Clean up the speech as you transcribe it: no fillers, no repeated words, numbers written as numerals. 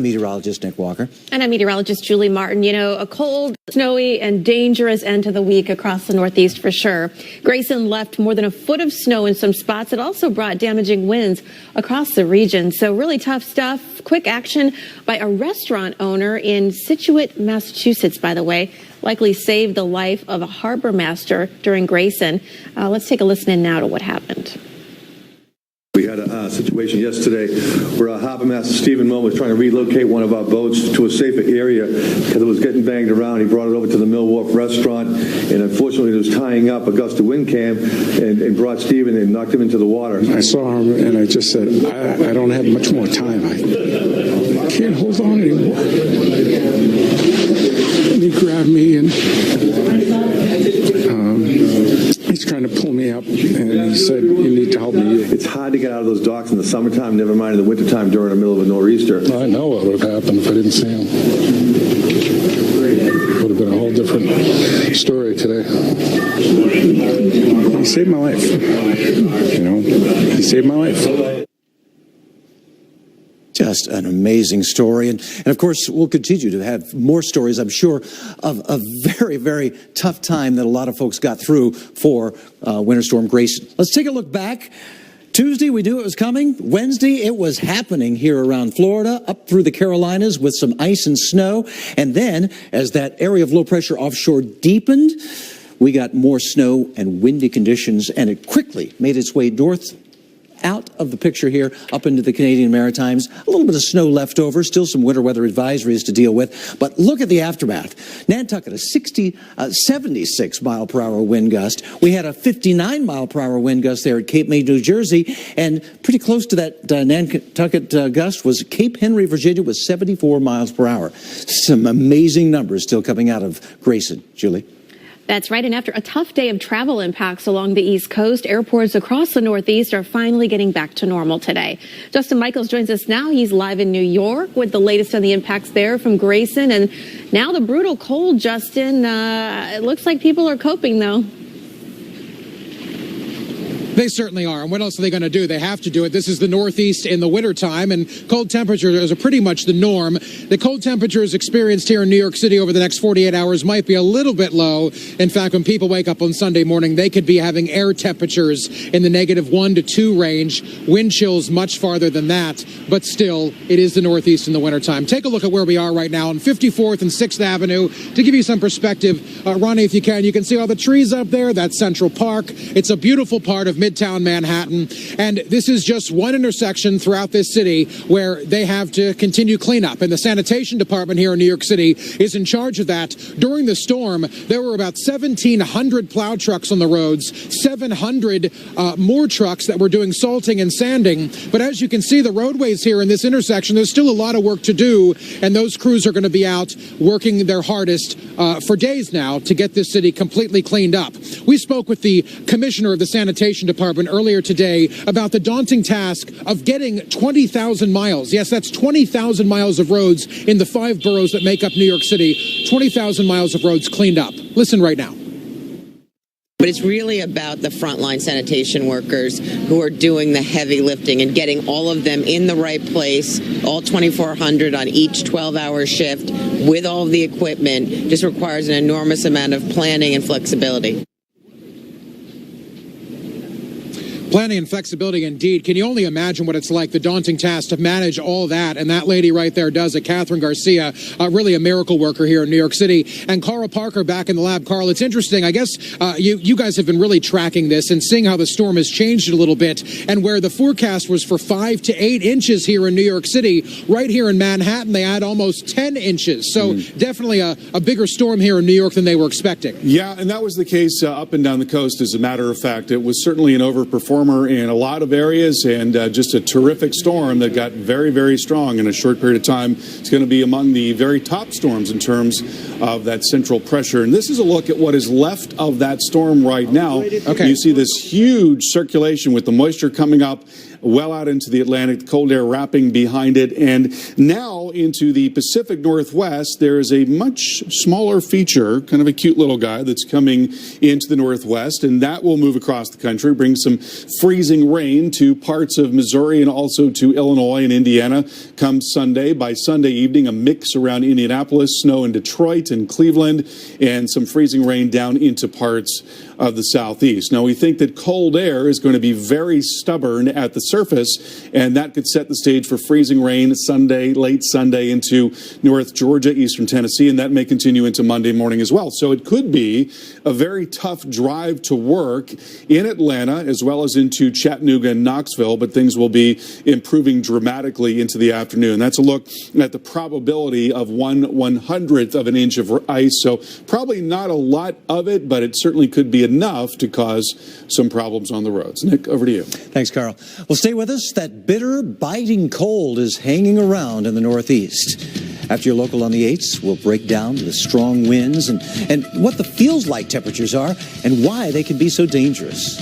Meteorologist Nick Walker. And I'm meteorologist Julie Martin. You know, a cold, snowy, and dangerous end to the week across the Northeast for sure. Grayson left more than a foot of snow in some spots. It also brought damaging winds across the region. So really tough stuff. Quick action by a restaurant owner in Scituate, Massachusetts, by the way. Likely saved the life of a HarbourMaster during Grayson. Let's take a listen in now to what happened. We had a situation yesterday where HarbourMaster Steve Mone was trying to relocate one of our boats to a safer area because it was getting banged around. He brought it over to the Mill Wharf restaurant, and unfortunately it was tying up a gust of wind cam and brought Steve in and knocked him into the water. I saw him and I just said, I don't have much more time. I can't hold on anymore. And he grabbed me and he's trying to pull me up, and he said, you need to help me. It's hard to get out of those docks in the summertime, never mind in the wintertime during the middle of a nor'easter. I know what would have happened if I didn't see him. It would have been a whole different story today. He saved my life. You know, he saved my life. Just an amazing story. And of course, we'll continue to have more stories, I'm sure, of a very, very tough time that a lot of folks got through for Winter Storm Grayson. Let's take a look back. Tuesday, we knew it was coming. Wednesday, it was happening here around Florida, up through the Carolinas with some ice and snow. And then, as that area of low pressure offshore deepened, we got more snow and windy conditions, and it quickly made its way north out of the picture here, up into the Canadian Maritimes. A little bit of snow left over, still some winter weather advisories to deal with. But look at the aftermath. Nantucket, a 76 mile per hour wind gust. We had a 59 mile per hour wind gust there at Cape May, New Jersey. And pretty close to that Nantucket gust was Cape Henry, Virginia, with 74 miles per hour. Some amazing numbers still coming out of Grayson. Julie? That's right. And after a tough day of travel impacts along the East Coast, airports across the Northeast are finally getting back to normal today. Justin Michaels joins us now. He's live in New York with the latest on the impacts there from Grayson. And now the brutal cold, Justin. It looks like people are coping, though. They certainly are. And what else are they going to do? They have to do it. This is the Northeast in the wintertime, and cold temperatures are pretty much the norm. The cold temperatures experienced here in New York City over the next 48 hours might be a little bit low. In fact, when people wake up on Sunday morning, they could be having air temperatures in the -1 to 2 range. Wind chills much farther than that, but still, it is the Northeast in the wintertime. Take a look at where we are right now on 54th and 6th Avenue. To give you some perspective, Ronnie, if you can see all the trees up there. That's Central Park. It's a beautiful part of Midtown Manhattan, and this is just one intersection throughout this city where they have to continue cleanup, and the sanitation department here in New York City is in charge of that. During the storm, there were about 1,700 plow trucks on the roads, 700 more trucks that were doing salting and sanding, but as you can see, the roadways here in this intersection, there's still a lot of work to do, and those crews are going to be out working their hardest for days now to get this city completely cleaned up. We spoke with the commissioner of the sanitation department earlier today about the daunting task of getting 20,000 miles. Yes, that's 20,000 miles of roads in the 5 boroughs that make up New York City. 20,000 miles of roads cleaned up. Listen right now. But it's really about the frontline sanitation workers who are doing the heavy lifting and getting all of them in the right place, all 2,400 on each 12-hour shift with all of the equipment. Just requires an enormous amount of planning and flexibility. Planning and flexibility, indeed. Can you only imagine what it's like, the daunting task to manage all that? And that lady right there does it, Catherine Garcia, really a miracle worker here in New York City. And Carl Parker back in the lab. Carl, it's interesting. I guess you guys have been really tracking this and seeing how the storm has changed a little bit. And where the forecast was for 5 to 8 inches here in New York City, right here in Manhattan, they had almost 10 inches. So definitely a bigger storm here in New York than they were expecting. Yeah, and that was the case up and down the coast, as a matter of fact. It was certainly an overperformance in a lot of areas, and just a terrific storm that got very, very strong in a short period of time. It's going to be among the very top storms in terms of that central pressure. And this is a look at what is left of that storm right now. Okay. You see this huge circulation with the moisture coming up well out into the Atlantic, the cold air wrapping behind it. And now into the Pacific Northwest, there is a much smaller feature, kind of a cute little guy that's coming into the Northwest, and that will move across the country, bring some freezing rain to parts of Missouri and also to Illinois and Indiana come Sunday. By Sunday evening, a mix around Indianapolis, snow in Detroit and Cleveland, and some freezing rain down into parts of the southeast. Now, we think that cold air is going to be very stubborn at the surface, and that could set the stage for freezing rain Sunday, late Sunday into North Georgia, eastern Tennessee, and that may continue into Monday morning as well. So it could be a very tough drive to work in Atlanta as well as into Chattanooga and Knoxville, but things will be improving dramatically into the afternoon. That's a look at the probability of 1/100th of an inch of ice. So probably not a lot of it, but it certainly could be enough to cause some problems on the roads. Nick, over to you. Thanks, Carl. Well, stay with us. That bitter, biting cold is hanging around in the Northeast. After your local on the 8s, we'll break down the strong winds and what the feels like temperatures are and why they can be so dangerous.